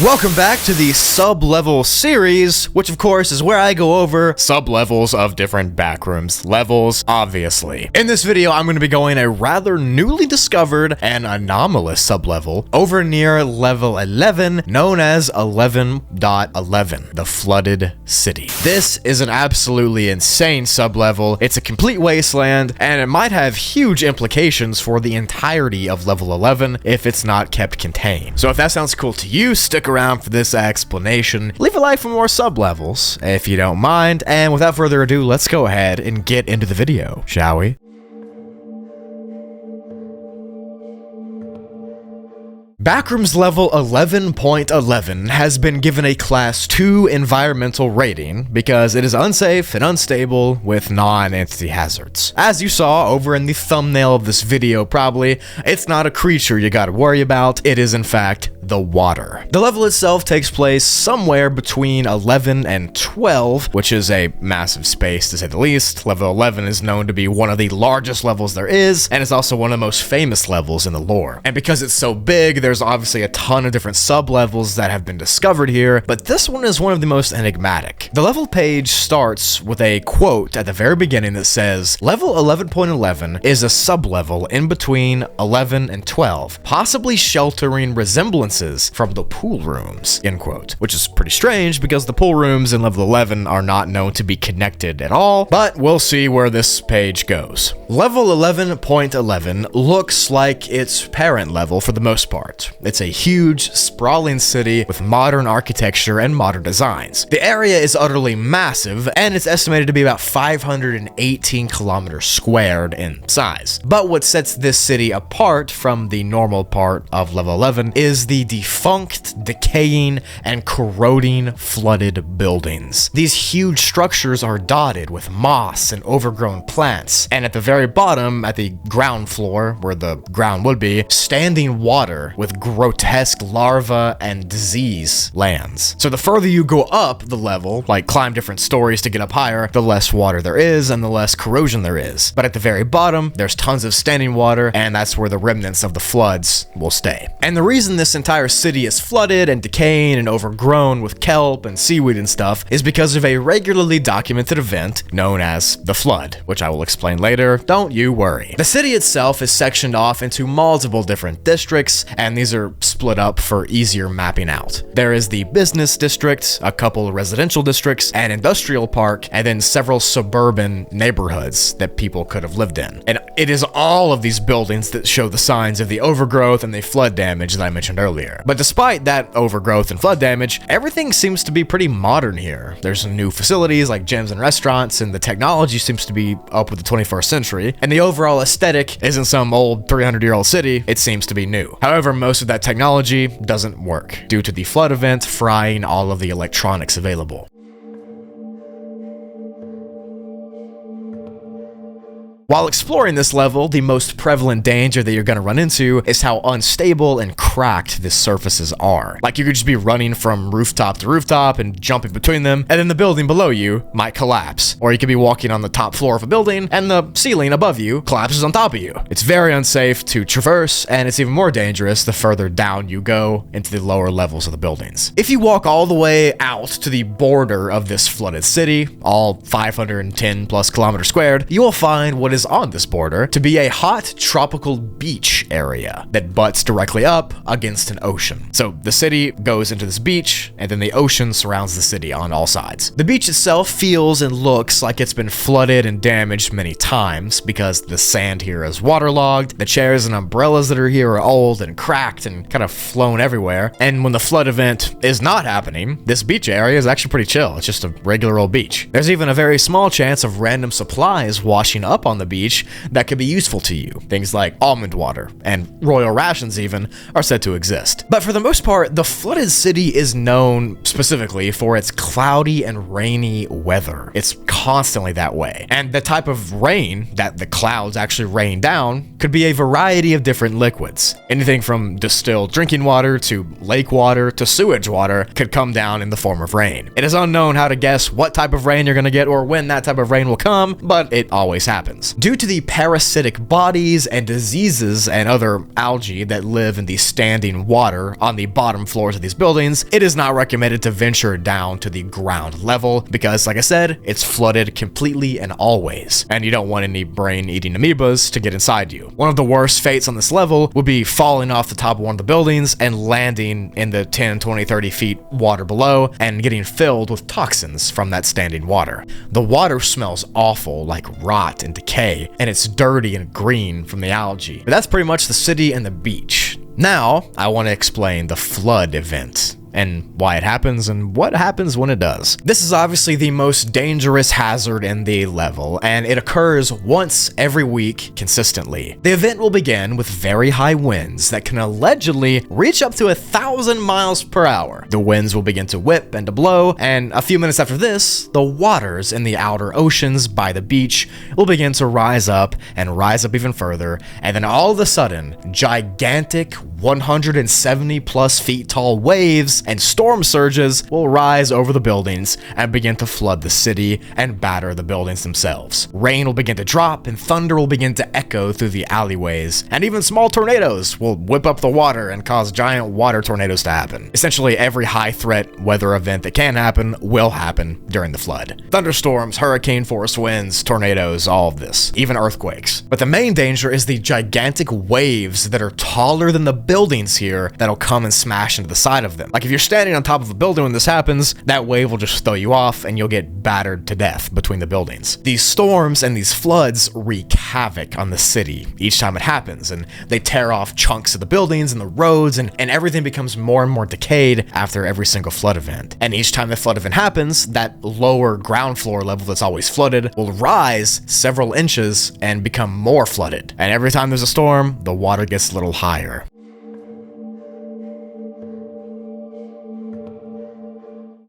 Welcome back to the sub-level series, which of course is where I go over sub-levels of different backrooms levels, obviously. In this video, I'm going to be going a rather newly discovered and anomalous sub-level over near level 11, known as 11.11, the Flooded City. This is an absolutely insane sub-level. It's a complete wasteland, and it might have huge implications for the entirety of level 11 if it's not kept contained. So if that sounds cool to you, stick around for this explanation. Leave a like for more sub-levels if you don't mind, and without further ado, let's go ahead and get into the video, shall we? Backrooms level 11.11 has been given a class 2 environmental rating because it is unsafe and unstable with non-entity hazards. As you saw over in the thumbnail of this video probably, it's not a creature you gotta worry about, it is in fact the water. The level itself takes place somewhere between 11 and 12, which is a massive space to say the least. Level 11 is known to be one of the largest levels there is, and it's also one of the most famous levels in the lore. And because it's so big, there's obviously a ton of different sub-levels that have been discovered here, but this one is one of the most enigmatic. The level page starts with a quote at the very beginning that says, "Level 11.11 is a sub-level in between 11 and 12, possibly sheltering resemblances from the pool rooms," end quote. Which is pretty strange because the pool rooms in level 11 are not known to be connected at all, but we'll see where this page goes. Level 11.11 looks like its parent level for the most part. It's a huge, sprawling city with modern architecture and modern designs. The area is utterly massive, and it's estimated to be about 518 kilometers squared in size. But what sets this city apart from the normal part of level 11 is the defunct, decaying, and corroding flooded buildings. These huge structures are dotted with moss and overgrown plants, and at the very bottom, at the ground floor, where the ground would be, standing water with grotesque larvae and disease lands. So the further you go up the level, like climb different stories to get up higher, the less water there is and the less corrosion there is. But at the very bottom, there's tons of standing water, and that's where the remnants of the floods will stay. And the reason this entire city is flooded and decaying and overgrown with kelp and seaweed and stuff is because of a regularly documented event known as the flood, which I will explain later, don't you worry. The city itself is sectioned off into multiple different districts, and these are split up for easier mapping out. There is the business district, a couple of residential districts, an industrial park, and then several suburban neighborhoods that people could have lived in. And it is all of these buildings that show the signs of the overgrowth and the flood damage that I mentioned earlier. But despite that overgrowth and flood damage, everything seems to be pretty modern here. There's some new facilities like gyms and restaurants, and the technology seems to be up with the 21st century, and the overall aesthetic isn't some old 300-year-old city, it seems to be new. However, most of that technology doesn't work due to the flood event frying all of the electronics available. While exploring this level, the most prevalent danger that you're going to run into is how unstable and cracked the surfaces are. Like, you could just be running from rooftop to rooftop and jumping between them, and then the building below you might collapse. Or you could be walking on the top floor of a building, and the ceiling above you collapses on top of you. It's very unsafe to traverse, and it's even more dangerous the further down you go into the lower levels of the buildings. If you walk all the way out to the border of this flooded city, all 510 plus kilometers squared, you will find what is on this border to be a hot tropical beach area that butts directly up against an ocean. So the city goes into this beach, and then the ocean surrounds the city on all sides. The beach itself feels and looks like it's been flooded and damaged many times because the sand here is waterlogged, the chairs and umbrellas that are here are old and cracked and kind of flown everywhere, and when the flood event is not happening, this beach area is actually pretty chill. It's just a regular old beach. There's even a very small chance of random supplies washing up on the beach that could be useful to you. Things like almond water and royal rations even are said to exist. But for the most part, the flooded city is known specifically for its cloudy and rainy weather. It's constantly that way. And the type of rain that the clouds actually rain down could be a variety of different liquids. Anything from distilled drinking water to lake water to sewage water could come down in the form of rain. It is unknown how to guess what type of rain you're going to get or when that type of rain will come, but it always happens. Due to the parasitic bodies and diseases and other algae that live in the standing water on the bottom floors of these buildings, it is not recommended to venture down to the ground level because, like I said, it's flooded completely and always, and you don't want any brain-eating amoebas to get inside you. One of the worst fates on this level would be falling off the top of one of the buildings and landing in the 10, 20, 30 feet water below and getting filled with toxins from that standing water. The water smells awful, like rot and decay, and it's dirty and green from the algae. But that's pretty much the city and the beach. Now, I want to explain the flood event and why it happens and what happens when it does. This is obviously the most dangerous hazard in the level, and it occurs once every week consistently. The event will begin with very high winds that can allegedly reach up to 1,000 miles per hour. The winds will begin to whip and to blow, and a few minutes after this, the waters in the outer oceans by the beach will begin to rise up even further, and then all of a sudden, gigantic 170 plus feet tall waves and storm surges will rise over the buildings and begin to flood the city and batter the buildings themselves. Rain will begin to drop and thunder will begin to echo through the alleyways, and even small tornadoes will whip up the water and cause giant water tornadoes to happen. Essentially, every high threat weather event that can happen will happen during the flood. Thunderstorms, hurricane force winds, tornadoes, all of this, even earthquakes. But the main danger is the gigantic waves that are taller than the buildings here that'll come and smash into the side of them. Like if you're standing on top of a building when this happens, that wave will just throw you off and you'll get battered to death between the buildings. These storms and these floods wreak havoc on the city each time it happens, and they tear off chunks of the buildings and the roads, and everything becomes more and more decayed after every single flood event. And each time the flood event happens, that lower ground floor level that's always flooded will rise several inches and become more flooded. And every time there's a storm, the water gets a little higher.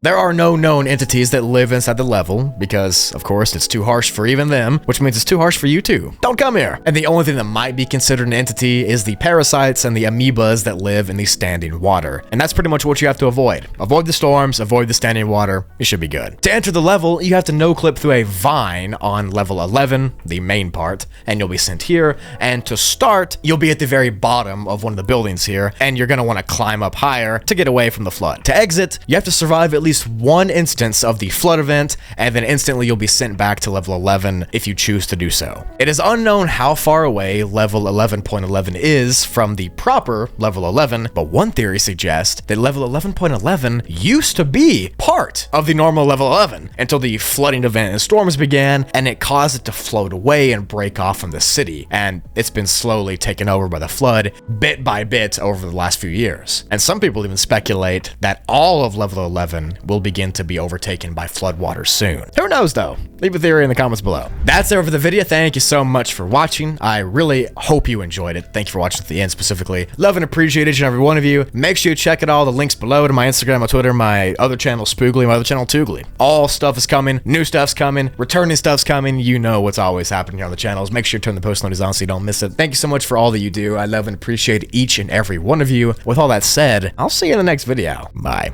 There are no known entities that live inside the level because, of course, it's too harsh for even them, which means it's too harsh for you too. Don't come here. And the only thing that might be considered an entity is the parasites and the amoebas that live in the standing water. And that's pretty much what you have to avoid. Avoid the storms, avoid the standing water, you should be good. To enter the level, you have to no-clip through a vine on level 11, the main part, and you'll be sent here. And to start, you'll be at the very bottom of one of the buildings here, and you're gonna wanna climb up higher to get away from the flood. To exit, you have to survive at least one instance of the flood event, and then instantly you'll be sent back to level 11 if you choose to do so. It is unknown how far away level 11.11 is from the proper level 11, but one theory suggests that level 11.11 used to be part of the normal level 11 until the flooding event and storms began, and it caused it to float away and break off from the city, and it's been slowly taken over by the flood bit by bit over the last few years. And some people even speculate that all of level 11 will begin to be overtaken by floodwaters soon. Who knows though? Leave a theory in the comments below. That's it for the video. Thank you so much for watching. I really hope you enjoyed it. Thank you for watching to the end specifically. Love and appreciate each and every one of you. Make sure you check out all the links below to my Instagram, my Twitter, my other channel Spoogly, my other channel Toogly. All stuff is coming, new stuff's coming, returning stuff's coming. You know what's always happening here on the channels. Make sure you turn the post notifications on so you don't miss it. Thank you so much for all that you do. I love and appreciate each and every one of you. With all that said, I'll see you in the next video. Bye.